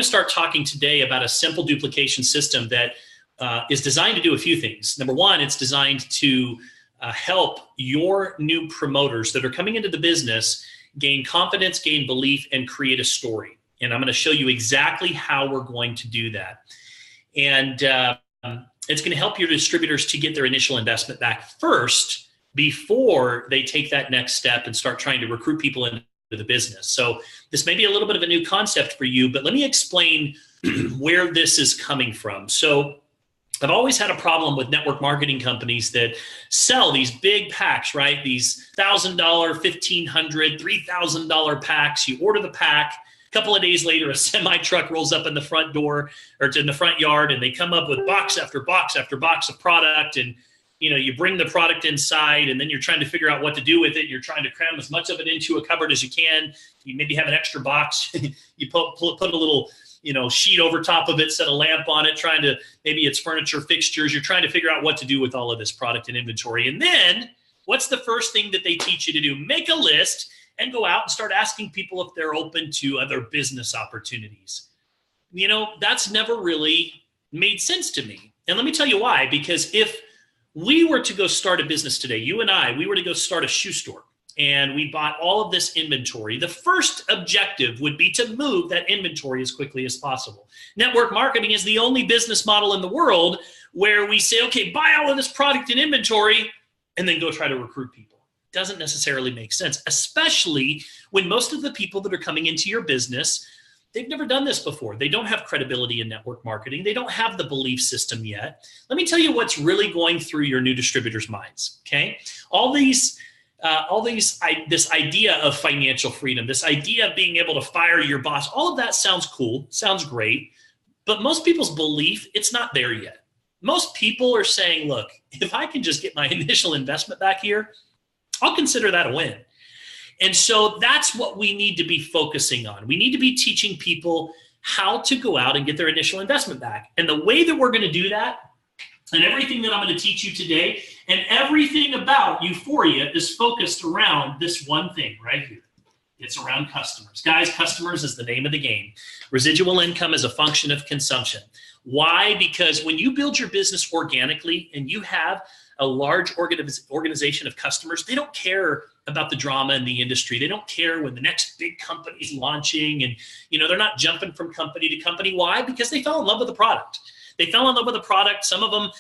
to start talking today about a simple duplication system that is designed to do a few things. Number one, it's designed to help your new promoters that are coming into the business gain confidence, gain belief, and create a story. And I'm going to show you exactly how we're going to do that. And it's going to help your distributors to get their initial investment back first before they take that next step and start trying to recruit people into the business. So this may be a little bit of a new concept for you, but let me explain where this is coming from. So I've always had a problem with network marketing companies that sell these big packs, right? These $1,000, $1,500, $3,000 packs. You order the pack. A couple of days later, a semi truck rolls up in the front door or in the front yard, and they come up with box after box after box of product. And you bring the product inside, and then you're trying to figure out what to do with it. You're trying to cram as much of it into a cupboard as you can. You maybe have an extra box. You put a little sheet over top of it, set a lamp on it, maybe it's furniture fixtures. You're trying to figure out what to do with all of this product and inventory. And then what's the first thing that they teach you to do? Make a list and go out and start asking people if they're open to other business opportunities. That's never really made sense to me. And let me tell you why. Because if we were to go start a business today, you and I, we were to go start a shoe store, and we bought all of this inventory, the first objective would be to move that inventory as quickly as possible. Network marketing is the only business model in the world where we say, okay, buy all of this product and inventory and then go try to recruit people. Doesn't necessarily make sense, especially when most of the people that are coming into your business, they've never done this before. They don't have credibility in network marketing. They don't have the belief system yet. Let me tell you what's really going through your new distributors' minds, okay? This idea of financial freedom, this idea of being able to fire your boss, all of that sounds cool, sounds great, but most people's belief, it's not there yet. Most people are saying, look, if I can just get my initial investment back here, I'll consider that a win. And so that's what we need to be focusing on. We need to be teaching people how to go out and get their initial investment back. And the way that we're going to do that, and everything that I'm going to teach you today, and everything about Uforia is focused around this one thing right here. It's around customers. Guys, customers is the name of the game. Residual income is a function of consumption. Why? Because when you build your business organically and you have a large organization of customers, they don't care about the drama in the industry. They don't care when the next big company is launching, and they're not jumping from company to company. Why? Because they fell in love with the product. They fell in love with the product. Some of them,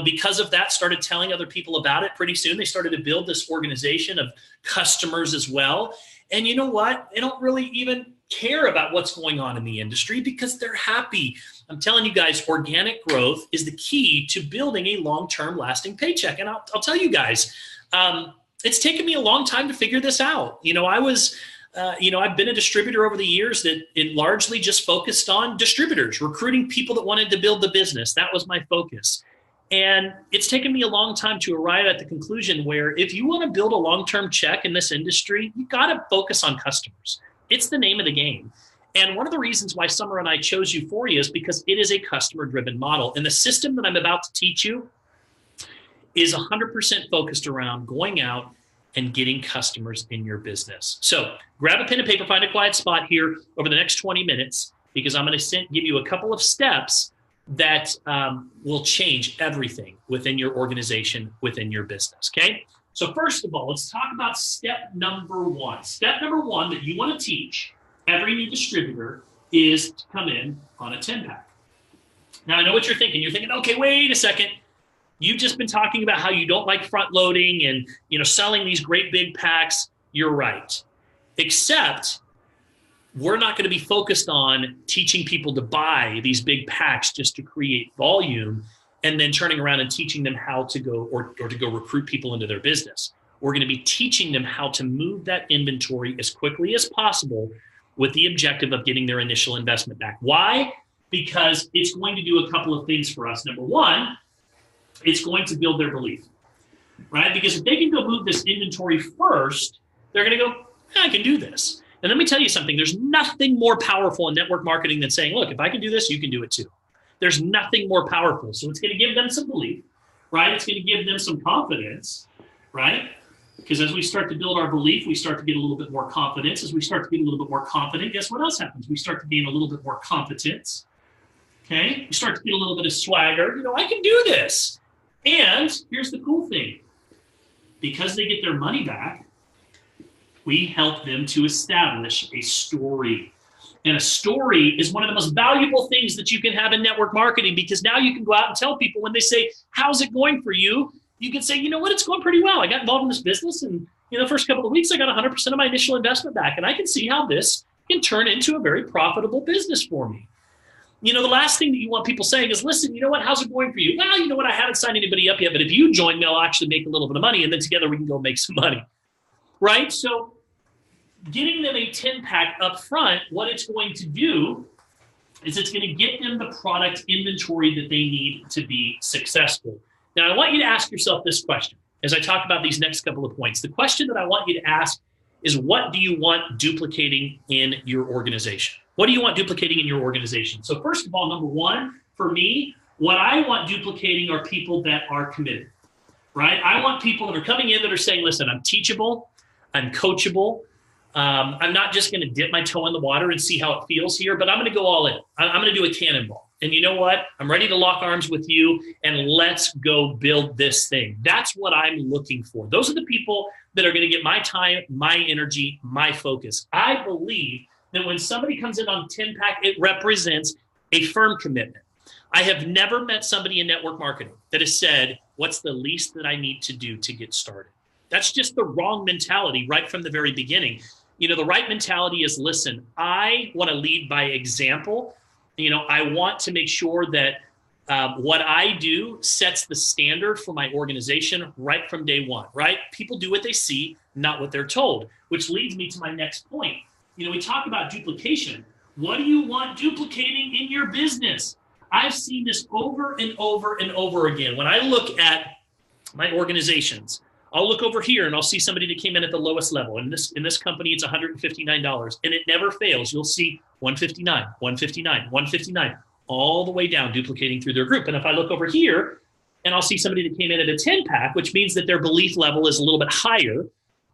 because of that, started telling other people about it. Pretty soon, they started to build this organization of customers as well. And you know what? They don't really even care about what's going on in the industry because they're happy. I'm telling you guys, organic growth is the key to building a long-term lasting paycheck. And I'll tell you guys, it's taken me a long time to figure this out. I've been a distributor over the years that it largely just focused on distributors, recruiting people that wanted to build the business. That was my focus. And it's taken me a long time to arrive at the conclusion where if you want to build a long-term check in this industry, you got to focus on customers. It's the name of the game. And one of the reasons why Summer and I chose Uforia is because it is a customer-driven model. And the system that I'm about to teach you is 100% focused around going out and getting customers in your business. So grab a pen and paper, find a quiet spot here over the next 20 minutes, because I'm going to give you a couple of steps that will change everything within your organization, within your business, okay? So first of all, let's talk about step number one. Step number one that you want to teach every new distributor is to come in on a 10-pack. Now, I know what you're thinking. You're thinking, okay, wait a second. You've just been talking about how you don't like front loading and selling these great big packs. You're right. Except we're not going to be focused on teaching people to buy these big packs just to create volume and then turning around and teaching them how to go or to go recruit people into their business. We're going to be teaching them how to move that inventory as quickly as possible with the objective of getting their initial investment back. Why? Because it's going to do a couple of things for us. Number one, it's going to build their belief, right? Because if they can go move this inventory first, they're going to go, I can do this. And let me tell you something. There's nothing more powerful in network marketing than saying, look, if I can do this, you can do it too. There's nothing more powerful. So it's going to give them some belief, right? It's going to give them some confidence, right? Because as we start to build our belief, we start to get a little bit more confidence. As we start to get a little bit more confident, guess what else happens? We start to gain a little bit more competence. Okay? We start to get a little bit of swagger. You know, I can do this. And here's the cool thing. Because they get their money back, we help them to establish a story. And a story is one of the most valuable things that you can have in network marketing, because now you can go out and tell people when they say, how's it going for you? You can say, you know what, it's going pretty well. I got involved in this business, and the first couple of weeks, I got 100% of my initial investment back. And I can see how this can turn into a very profitable business for me. The last thing that you want people saying is, listen, you know what, how's it going for you? Well, you know what, I haven't signed anybody up yet, but if you join me, I'll actually make a little bit of money, and then together we can go make some money, right? So getting them a 10-pack up front, what it's going to do is it's going to get them the product inventory that they need to be successful. Now, I want you to ask yourself this question as I talk about these next couple of points. The question that I want you to ask is, what do you want duplicating in your organization? What do you want duplicating in your organization? So first of all, number one, for me, what I want duplicating are people that are committed, right? I want people that are coming in that are saying, listen, I'm teachable, I'm coachable. I'm not just going to dip my toe in the water and see how it feels here, but I'm going to go all in. I'm going to do a cannonball. And you know what? I'm ready to lock arms with you, and let's go build this thing. That's what I'm looking for. Those are the people that are going to get my time, my energy, my focus. I believe that when somebody comes in on 10-pack, it represents a firm commitment. I have never met somebody in network marketing that has said, what's the least that I need to do to get started? That's just the wrong mentality right from the very beginning. The right mentality is, listen, I want to lead by example. I want to make sure that what I do sets the standard for my organization right from day one, right? People do what they see, not what they're told, which leads me to my next point. We talk about duplication. What do you want duplicating in your business? I've seen this over and over and over again. When I look at my organizations, I'll look over here and I'll see somebody that came in at the lowest level. In this company, it's $159, and it never fails. You'll see 159, 159, 159, all the way down, duplicating through their group. And if I look over here and I'll see somebody that came in at a 10-pack, which means that their belief level is a little bit higher.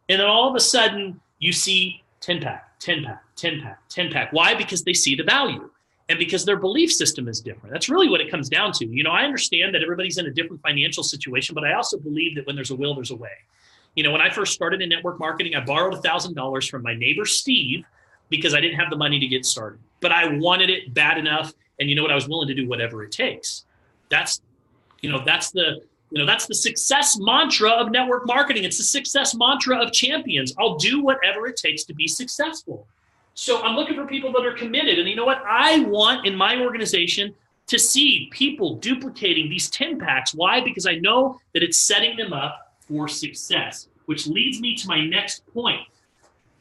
And then all of a sudden you see 10-pack, 10-pack, 10-pack, 10-pack. Why? Because they see the value. And because their belief system is different. That's really what it comes down to. I understand that everybody's in a different financial situation, but I also believe that when there's a will, there's a way. When I first started in network marketing, I borrowed $1,000 from my neighbor, Steve, because I didn't have the money to get started. But I wanted it bad enough. And you know what? I was willing to do whatever it takes. That's the success mantra of network marketing. It's the success mantra of champions. I'll do whatever it takes to be successful. So I'm looking for people that are committed. And you know what? I want in my organization to see people duplicating these 10-packs. Why? Because I know that it's setting them up for success, which leads me to my next point.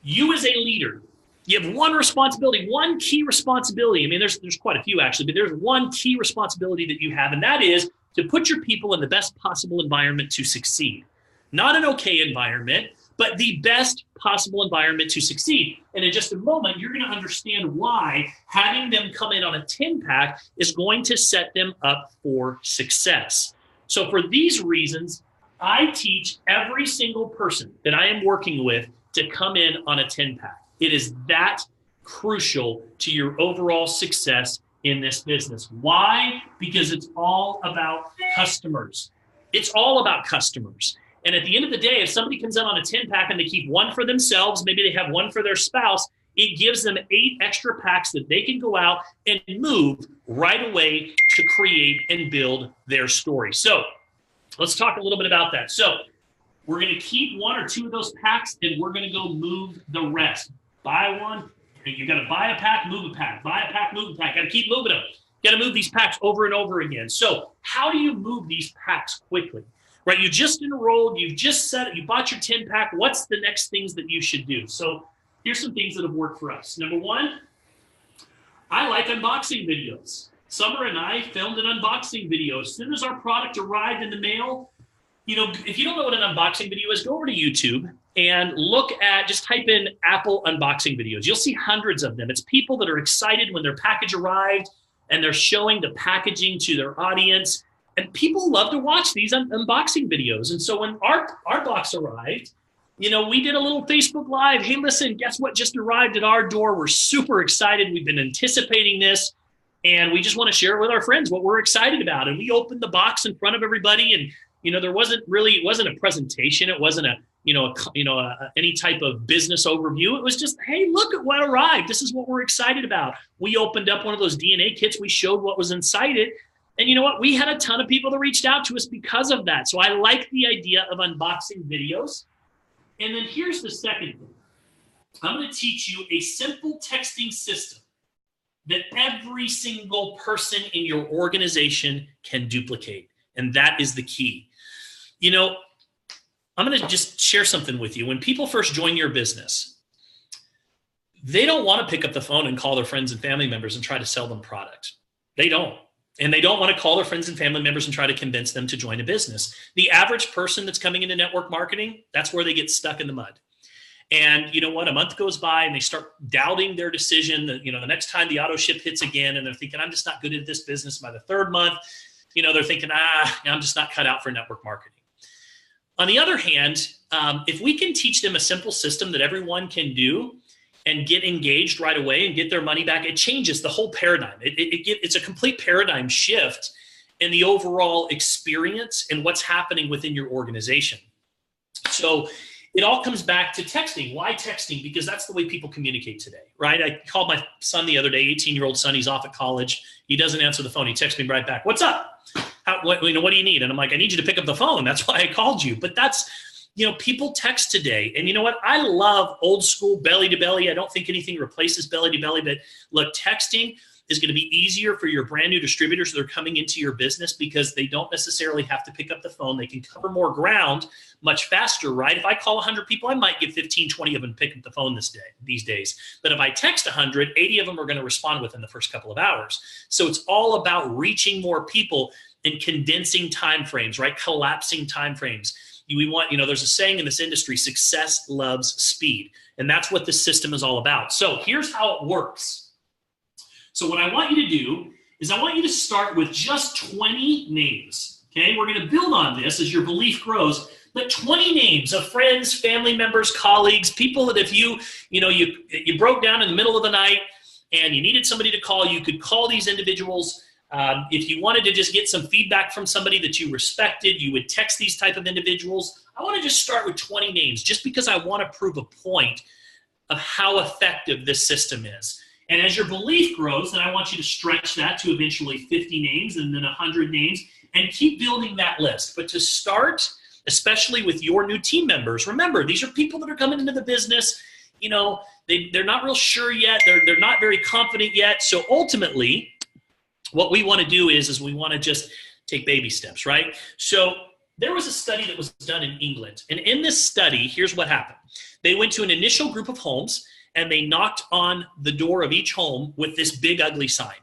You as a leader, you have one responsibility, one key responsibility. I mean, there's quite a few actually, but there's one key responsibility that you have, and that is to put your people in the best possible environment to succeed. Not an okay environment, but the best possible environment to succeed. And in just a moment, you're going to understand why having them come in on a 10-pack is going to set them up for success. So for these reasons, I teach every single person that I am working with to come in on a 10-pack. It is that crucial to your overall success in this business. Why? Because it's all about customers. It's all about customers. And at the end of the day, if somebody comes in on a 10-pack and they keep one for themselves, maybe they have one for their spouse, it gives them 8 extra packs that they can go out and move right away to create and build their story. So let's talk a little bit about that. So we're going to keep 1 or 2 of those packs, and we're going to go move the rest. Buy one. You got to buy a pack, move a pack. Buy a pack, move a pack. Got to keep moving them. Got to move these packs over and over again. So how do you move these packs quickly? Right, you just enrolled, you've just set it, you bought your 10-pack. What's the next things that you should do? So here's some things that have worked for us. Number 1, I like unboxing videos. Summer and I filmed an unboxing video. As soon as our product arrived in the mail, if you don't know what an unboxing video is, go over to YouTube and just type in Apple unboxing videos. You'll see hundreds of them. It's people that are excited when their package arrived and they're showing the packaging to their audience. And people love to watch these unboxing videos. And so when our box arrived, You know, we did a little Facebook Live. Hey, listen, guess what just arrived at our door? We're super excited. We've been anticipating this, and we just want to share it with our friends what we're excited about. And we opened the box in front of everybody, and you know, it wasn't a presentation. It wasn't any type of business overview. It was just, hey, look at what arrived. This is what we're excited about. We opened up one of those DNA kits. We showed what was inside it. And you know what? We had a ton of people that reached out to us because of that. So I like the idea of unboxing videos. And then here's the second thing. I'm going to teach you a simple texting system that every single person in your organization can duplicate. And that is the key. You know, I'm going to just share something with you. When people first join your business, they don't want to pick up the phone and call their friends and family members and try to sell them product. They don't. And they don't want to call their friends and family members and try to convince them to join a business. The average person that's coming into network marketing, that's where they get stuck in the mud. And you know what? A month goes by and they start doubting their decision that, you know, the next time the auto ship hits again, and they're thinking, I'm just not good at this business. By the third month, you know, they're thinking, I'm just not cut out for network marketing. On the other hand, if we can teach them a simple system that everyone can do and get engaged right away and get their money back, it changes the whole paradigm. It's a complete paradigm shift in the overall experience and what's happening within your organization. So it all comes back to texting. Why texting? Because that's the way people communicate today, right? I called my son the other day, 18-year-old son. He's off at college. He doesn't answer the phone. He texts me right back. What's up? What do you need? And I'm like, I need you to pick up the phone. That's why I called you. But that's, you know, people text today. And you know what? I love old school belly to belly. I don't think anything replaces belly to belly. But look, texting is going to be easier for your brand new distributors that are coming into your business because they don't necessarily have to pick up the phone. They can cover more ground much faster, right? If I call 100 people, I might get 15, 20 of them pick up the phone these days. But if I text 100, 80 of them are going to respond within the first couple of hours. So it's all about reaching more people and condensing timeframes, right? Collapsing timeframes. We want, you know, there's a saying in this industry, success loves speed. And that's what this system is all about. So here's how it works. So what I want you to do is I want you to start with just 20 names, okay? We're going to build on this as your belief grows, but 20 names of friends, family members, colleagues, people that if you broke down in the middle of the night and you needed somebody to call, you could call these individuals. If you wanted to just get some feedback from somebody that you respected, you would text these type of individuals. I want to just start with 20 names just because I want to prove a point of how effective this system is. And as your belief grows, then I want you to stretch that to eventually 50 names and then 100 names and keep building that list. But to start, especially with your new team members, remember, these are people that are coming into the business. You know, they're not real sure yet. They're not very confident yet. So ultimately, what we want to do is we want to just take baby steps, right? So there was a study that was done in England. And in this study, here's what happened. They went to an initial group of homes and they knocked on the door of each home with this big, ugly sign.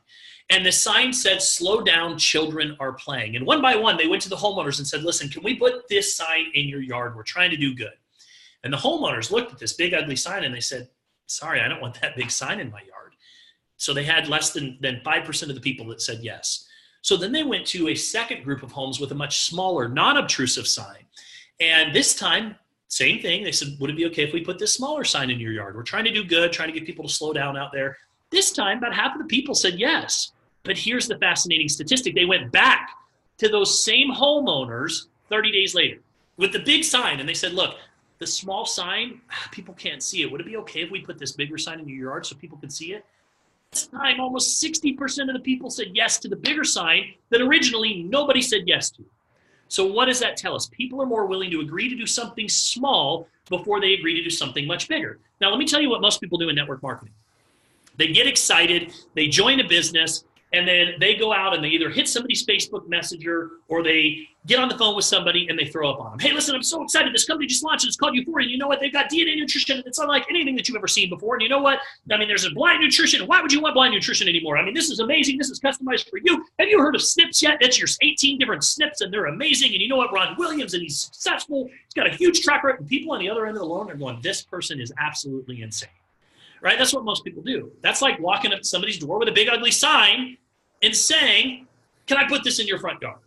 And the sign said, slow down, children are playing. And one by one, they went to the homeowners and said, listen, can we put this sign in your yard? We're trying to do good. And the homeowners looked at this big, ugly sign and they said, sorry, I don't want that big sign in my yard. So they had less than 5% of the people that said yes. So then they went to a second group of homes with a much smaller, non-obtrusive sign. And this time, same thing. They said, would it be okay if we put this smaller sign in your yard? We're trying to do good, trying to get people to slow down out there. This time, about half of the people said yes. But here's the fascinating statistic. They went back to those same homeowners 30 days later with the big sign. And they said, look, the small sign, people can't see it. Would it be okay if we put this bigger sign in your yard so people can see it? This time, almost 60% of the people said yes to the bigger sign that originally nobody said yes to. So what does that tell us? People are more willing to agree to do something small before they agree to do something much bigger. Now, let me tell you what most people do in network marketing. They get excited, they join a business, and then they go out and they either hit somebody's Facebook Messenger or they get on the phone with somebody and they throw up on them. Hey, listen, I'm so excited. This company just launched. It's called Uforia. You know what? They've got DNA nutrition. It's unlike anything that you've ever seen before. And you know what? I mean, there's a blind nutrition. Why would you want blind nutrition anymore? I mean, this is amazing. This is customized for you. Have you heard of SNPs yet? That's your 18 different SNPs, and they're amazing. And you know what? Ron Williams, and he's successful. He's got a huge track record. And people on the other end of the loan are going, this person is absolutely insane. Right? That's what most people do. That's like walking up to somebody's door with a big, ugly sign and saying, can I put this in your front yard?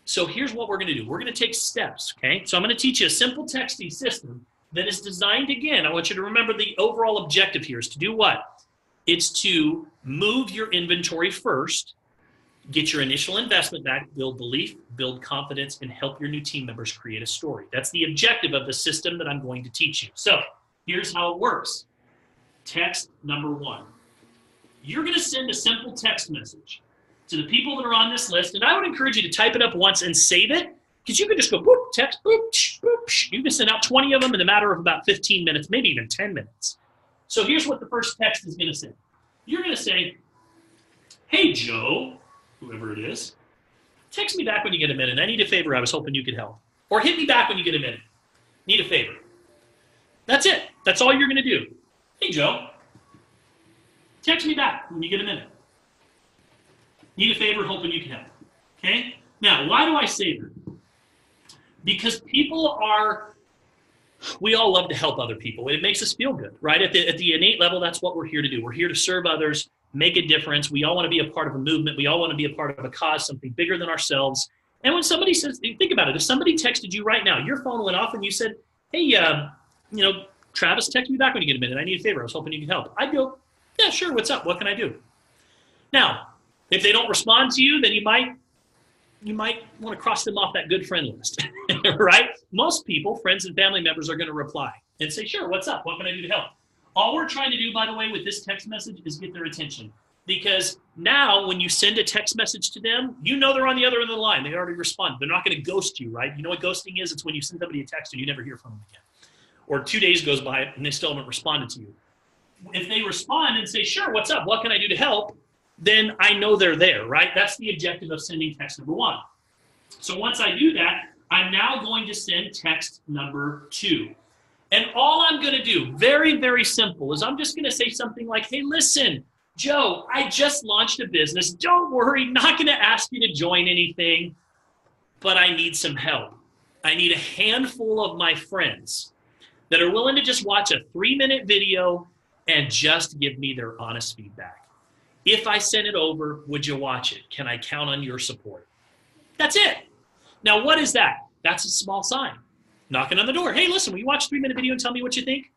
So here's what we're going to do. We're going to take steps, okay? So I'm going to teach you a simple texting system that is designed, again, I want you to remember the overall objective here is to do what? It's to move your inventory first, get your initial investment back, build belief, build confidence, and help your new team members create a story. That's the objective of the system that I'm going to teach you. So here's how it works. Text number 1. You're going to send a simple text message to the people that are on this list, and I would encourage you to type it up once and save it, because you can just go boop, text, boop, boop. You can send out 20 of them in a matter of about 15 minutes, maybe even 10 minutes. So here's what the first text is going to say. You're going to say, hey, Joe, whoever it is, text me back when you get a minute. I need a favor. I was hoping you could help. Or hit me back when you get a minute. Need a favor. That's it. That's all you're going to do. Hey, Joe, text me back when you get a minute. Need a favor, hoping you can help. Okay? Now, why do I say that? Because we all love to help other people. It makes us feel good, right? At the innate level, that's what we're here to do. We're here to serve others, make a difference. We all want to be a part of a movement. We all want to be a part of a cause, something bigger than ourselves. And when somebody says, think about it, if somebody texted you right now, your phone went off and you said, hey, Travis, text me back when you get a minute. I need a favor. I was hoping you could help. I'd go, yeah, sure. What's up? What can I do? Now, if they don't respond to you, then you might want to cross them off that good friend list, right? Most people, friends and family members, are going to reply and say, sure, what's up? What can I do to help? All we're trying to do, by the way, with this text message is get their attention. Because now when you send a text message to them, you know they're on the other end of the line. They already responded. They're not going to ghost you, right? You know what ghosting is? It's when you send somebody a text and you never hear from them again. Or 2 days goes by and they still haven't responded to you. If they respond and say, sure, what's up? What can I do to help? Then I know they're there, right? That's the objective of sending text number 1. So once I do that, I'm now going to send text number 2. And all I'm going to do, very, very simple, is I'm just going to say something like, hey, listen, Joe, I just launched a business. Don't worry, not going to ask you to join anything, but I need some help. I need a handful of my friends that are willing to just watch a 3-minute video and just give me their honest feedback. If I send it over, would you watch it? Can I count on your support? That's it. Now, what is that? That's a small sign. Knocking on the door. Hey, listen, will you watch a 3-minute video and tell me what you think?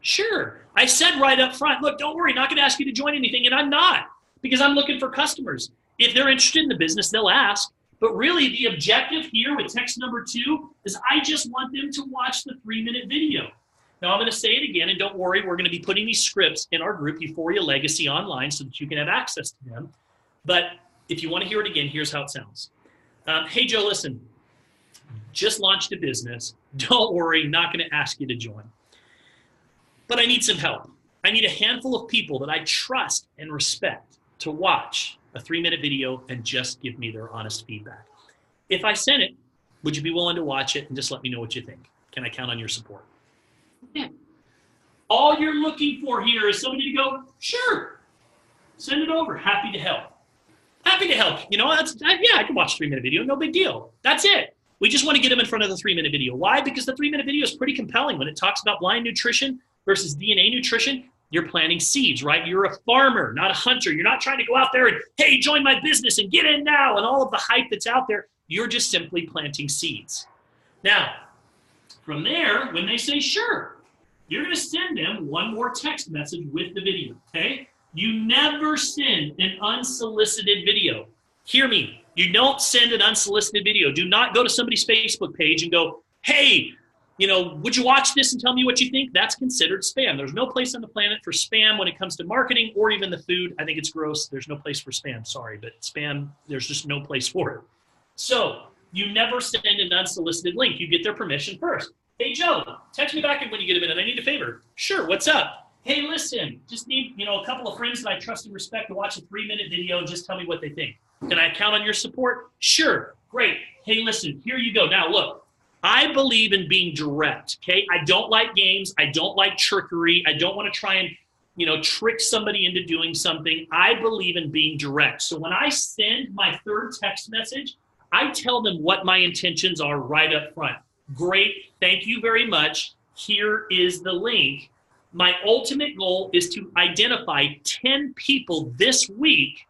Sure. I said right up front, look, don't worry, not going to ask you to join anything, and I'm not, because I'm looking for customers. If they're interested in the business, they'll ask. But really, the objective here with text number 2 is I just want them to watch the 3-minute video. Now, I'm going to say it again, and don't worry, we're going to be putting these scripts in our group, Uforia Legacy, online so that you can have access to them. But if you want to hear it again, here's how it sounds. Hey, Joe, listen, just launched a business. Don't worry, not going to ask you to join. But I need some help. I need a handful of people that I trust and respect to watch a 3-minute video and just give me their honest feedback. If I send it, would you be willing to watch it and just let me know what you think? Can I count on your support? Yeah. All you're looking for here is somebody to go, sure, send it over. Happy to help. Happy to help. You know, I can watch a 3-minute video. No big deal. That's it. We just want to get them in front of the 3-minute video. Why? Because the 3-minute video is pretty compelling. When it talks about blind nutrition versus DNA nutrition, you're planting seeds, right? You're a farmer, not a hunter. You're not trying to go out there and, hey, join my business and get in now and all of the hype that's out there. You're just simply planting seeds. Now, from there, when they say sure, you're going to send them one more text message with the video, okay? You never send an unsolicited video. Hear me. You don't send an unsolicited video. Do not go to somebody's Facebook page and go, hey, would you watch this and tell me what you think? That's considered spam. There's no place on the planet for spam when it comes to marketing or even the food. I think it's gross. There's no place for spam. Sorry, but spam, there's just no place for it. So you never send an unsolicited link. You get their permission first. Hey, Joe, text me back when you get a minute. I need a favor. Sure, what's up? Hey, listen, just need a couple of friends that I trust and respect to watch a 3-minute video and just tell me what they think. Can I count on your support? Sure, great. Hey, listen, here you go. Now, look, I believe in being direct, okay? I don't like games. I don't like trickery. I don't want to try and, trick somebody into doing something. I believe in being direct. So when I send my third text message, I tell them what my intentions are right up front. Great, thank you very much. Here is the link. My ultimate goal is to identify 10 people this week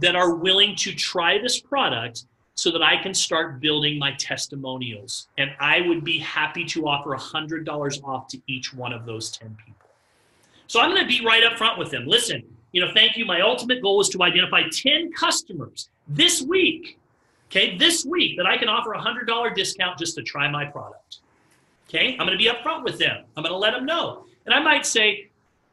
that are willing to try this product so that I can start building my testimonials. And I would be happy to offer $100 off to each one of those 10 people. So I'm going to be right up front with them. Listen, thank you. My ultimate goal is to identify 10 customers this week, okay, this week, that I can offer a $100 discount just to try my product. Okay, I'm going to be up front with them. I'm going to let them know. And I might say,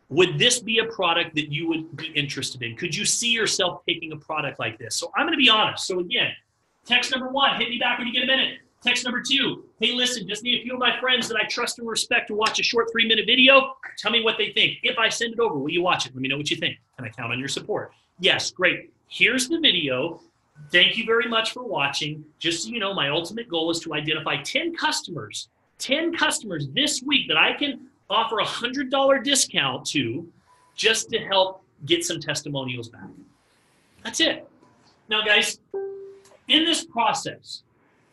would this be a product that you would be interested in? Could you see yourself taking a product like this? So I'm going to be honest. So again, text number 1, hit me back when you get a minute. Text number 2, hey, listen, just need a few of my friends that I trust and respect to watch a short 3-minute video. Tell me what they think. If I send it over, will you watch it? Let me know what you think. Can I count on your support? Yes, great. Here's the video. Thank you very much for watching. Just so you know, my ultimate goal is to identify 10 customers this week that I can offer a $100 discount to, just to help get some testimonials back. That's it. Now, guys, in this process,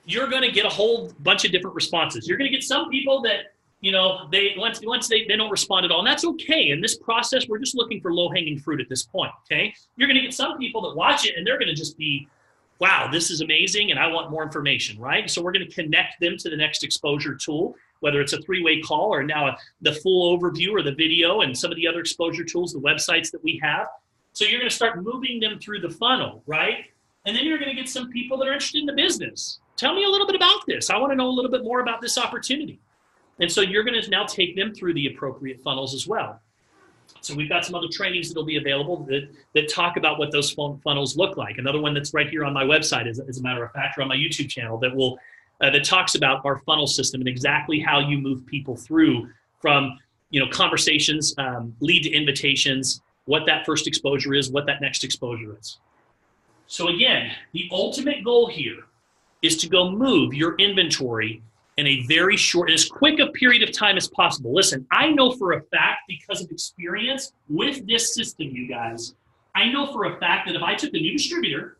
you're going to get a whole bunch of different responses. You're going to get some people that, once they don't respond at all, and that's okay. In this process, we're just looking for low-hanging fruit at this point, okay? You're going to get some people that watch it, and they're going to just be, wow, this is amazing, and I want more information, right? So we're going to connect them to the next exposure tool, whether it's a 3-way call or now the full overview or the video and some of the other exposure tools, the websites that we have. So you're going to start moving them through the funnel, right? And then you're going to get some people that are interested in the business. Tell me a little bit about this. I want to know a little bit more about this opportunity. And so you're going to now take them through the appropriate funnels as well. So we've got some other trainings that will be available that talk about what those funnels look like. Another one that's right here on my website, as a matter of fact, or on my YouTube channel, that talks about our funnel system and exactly how you move people through from conversations, lead to invitations, what that first exposure is, what that next exposure is. So again, the ultimate goal here is to go move your inventory in a very short, as quick a period of time as possible. Listen, I know for a fact, because of experience with this system, you guys, I know for a fact that if I took a new distributor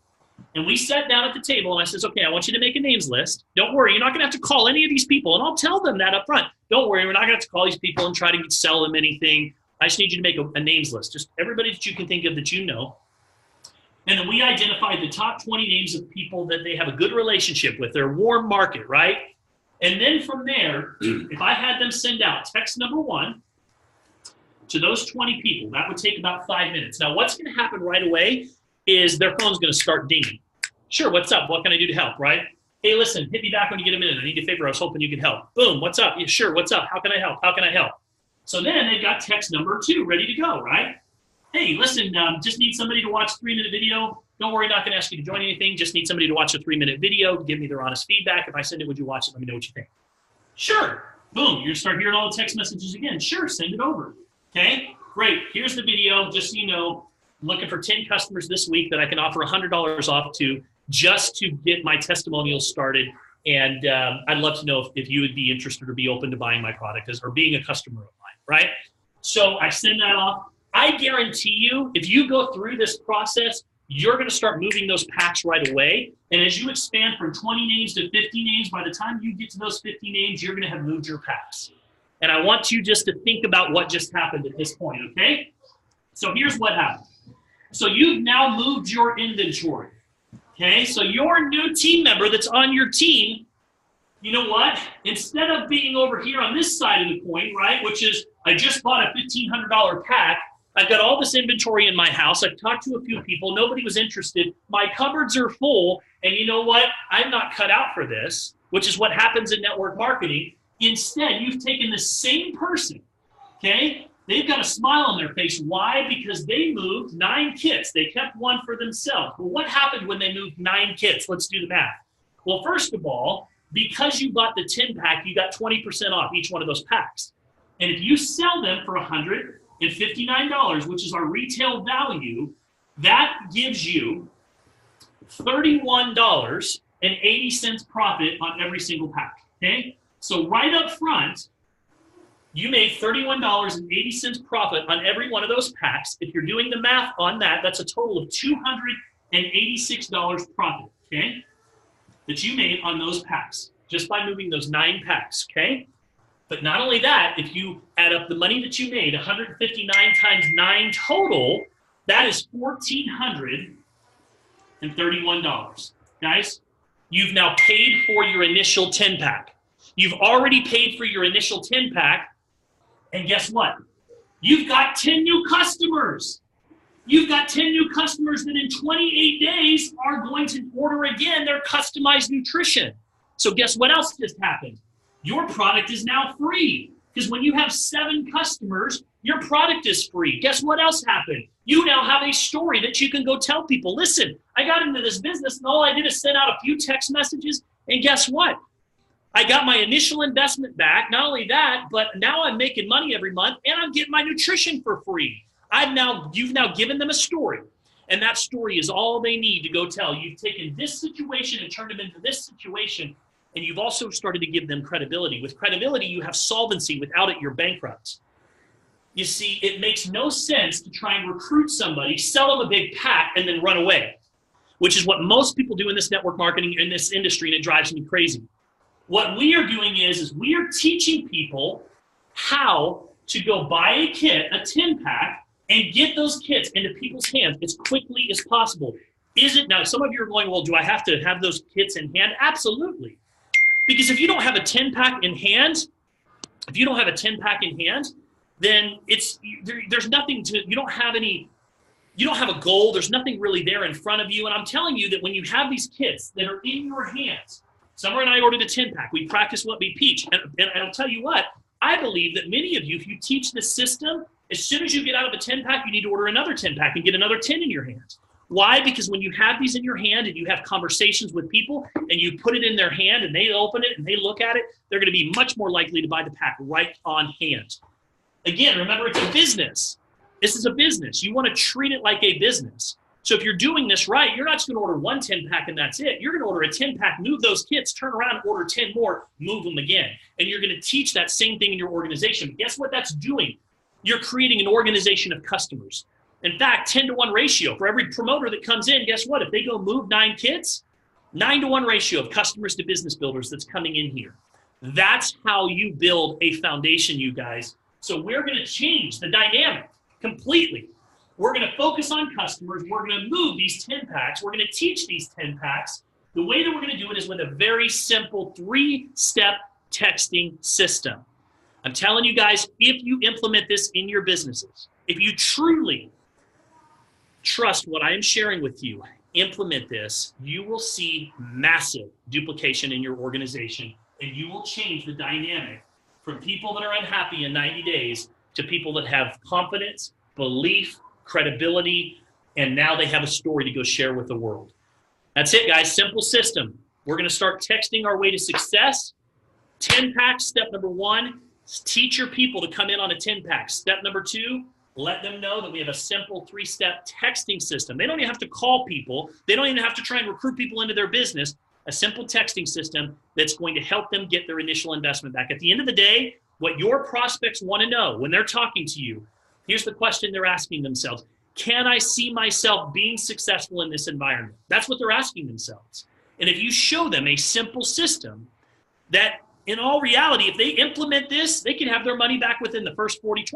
and we sat down at the table and I says, okay, I want you to make a names list. Don't worry, you're not going to have to call any of these people. And I'll tell them that up front. Don't worry, we're not going to have to call these people and try to sell them anything. I just need you to make a names list. Just everybody that you can think of that you know. And then we identified the top 20 names of people that they have a good relationship with. They're warm market, right? And then from there, if I had them send out text number 1 to those 20 people, that would take about 5 minutes. Now, what's going to happen right away is their phone's going to start dinging. Sure, what's up? What can I do to help, right? Hey, listen, hit me back when you get a minute. I need a favor. I was hoping you could help. Boom, what's up? Yeah, sure, what's up? How can I help? How can I help? So then they've got text number 2 ready to go, right? Hey, listen, just need somebody to watch a 3-minute video. Don't worry, not going to ask you to join anything. Just need somebody to watch a 3-minute video, give me their honest feedback. If I send it, would you watch it? Let me know what you think. Sure. Boom, you start hearing all the text messages again. Sure, send it over. Okay, great. Here's the video. Just so you know, I'm looking for 10 customers this week that I can offer $100 off to, just to get my testimonials started. And I'd love to know if you would be interested or be open to buying my product or being a customer of mine, right? So I send that off. I guarantee you, if you go through this process, you're going to start moving those packs right away. And as you expand from 20 names to 50 names, by the time you get to those 50 names, you're going to have moved your packs. And I want you just to think about what just happened at this point, okay? So here's what happened. So you've now moved your inventory, okay? So your new team member that's on your team, you know what? Instead of being over here on this side of the coin, right, which is I just bought a $1,500 pack, I've got all this inventory in my house. I've talked to a few people. Nobody was interested. My cupboards are full. And you know what? I'm not cut out for this, which is what happens in network marketing. Instead, you've taken the same person, okay? They've got a smile on their face. Why? Because they moved 9 kits. They kept one for themselves. Well, what happened when they moved 9 kits? Let's do the math. Well, first of all, because you bought the 10-pack, you got 20% off each one of those packs. And if you sell them for $159, which is our retail value, that gives you $31.80 profit on every single pack, okay? So right up front, you made $31.80 profit on every one of those packs. If you're doing the math on that, that's a total of $286 profit, okay, that you made on those packs just by moving those 9 packs, okay? But not only that, if you add up the money that you made, 159 times 9 total, that is $1,431. Guys, You've now paid for your initial 10-pack. You've already paid for your initial 10-pack, and guess what? You've got 10 new customers. You've got 10 new customers that in 28 days are going to order again their customized nutrition. So guess what else just happened? Your product is now free, because when you have 7 customers, your product is free. Guess what else happened? You now have a story that you can go tell people. Listen, I got into this business and all I did is send out a few text messages, and guess what? I got my initial investment back. Not only that, but now I'm making money every month and I'm getting my nutrition for free. You've now given them a story, and that story is all they need to go tell. You've taken this situation and turned them into this situation, and you've also started to give them credibility. With credibility, you have solvency. Without it, you're bankrupt. You see, it makes no sense to try and recruit somebody, sell them a big pack, and then run away, which is what most people do in this network marketing, in this industry, and it drives me crazy. What we are doing is we are teaching people how to go buy a kit, a 10-pack, and get those kits into people's hands as quickly as possible. Now, some of you are going, well, do I have to have those kits in hand? Absolutely. Because if you don't have a 10-pack in hand, then there's nothing you don't have a goal. There's nothing really there in front of you. And I'm telling you that when you have these kits that are in your hands, Summer and I ordered a 10-pack. We practice what we teach. And I'll tell you what, I believe that many of you, if you teach this system, as soon as you get out of a 10-pack, you need to order another 10-pack and get another 10 in your hands. Why? Because when you have these in your hand and you have conversations with people and you put it in their hand and they open it and they look at it, they're going to be much more likely to buy the pack right on hand. Again, remember, it's a business. This is a business. You want to treat it like a business. So if you're doing this right, you're not just going to order one 10-pack and that's it. You're going to order a 10-pack, move those kits, turn around, order 10 more, move them again. And you're going to teach that same thing in your organization. But guess what that's doing? You're creating an organization of customers. In fact, 10-to-1 ratio. For every promoter that comes in, guess what? If they go move 9 kits, 9-to-1 ratio of customers to business builders that's coming in here. That's how you build a foundation, you guys. So we're going to change the dynamic completely. We're going to focus on customers. We're going to move these 10-packs. We're going to teach these 10-packs. The way that we're going to do it is with a very simple 3-step texting system. I'm telling you guys, if you implement this in your businesses, if you truly trust what I am sharing with you, implement this, you will see massive duplication in your organization, and you will change the dynamic from people that are unhappy in 90 days to people that have confidence, belief, credibility, and now they have a story to go share with the world. That's it, guys. Simple system. We're going to start texting our way to success. 10-pack, step number 1. Teach your people to come in on a 10-pack. Step number 2, let them know that we have a simple 3-step texting system. They don't even have to call people. They don't even have to try and recruit people into their business. A simple texting system that's going to help them get their initial investment back. At the end of the day, what your prospects want to know when they're talking to you, here's the question they're asking themselves. Can I see myself being successful in this environment? That's what they're asking themselves. And if you show them a simple system that in all reality, if they implement this, they can have their money back within the first 48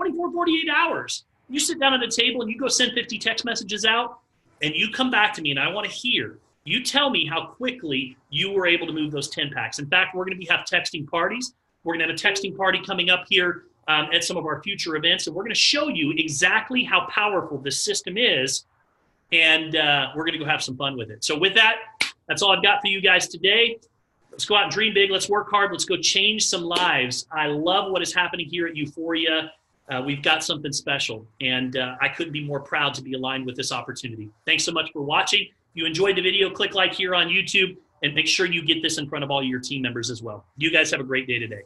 hours. You sit down at a table and you go send 50 text messages out and you come back to me and I want to hear, you tell me how quickly you were able to move those 10-packs. In fact, we're going to have texting parties. We're going to have a texting party coming up here at some of our future events. And we're going to show you exactly how powerful this system is. And we're going to go have some fun with it. So with that, that's all I've got for you guys today. Let's go out and dream big. Let's work hard. Let's go change some lives. I love what is happening here at Uforia. We've got something special, and I couldn't be more proud to be aligned with this opportunity. Thanks so much for watching. If you enjoyed the video, click like here on YouTube, and make sure you get this in front of all your team members as well. You guys have a great day today.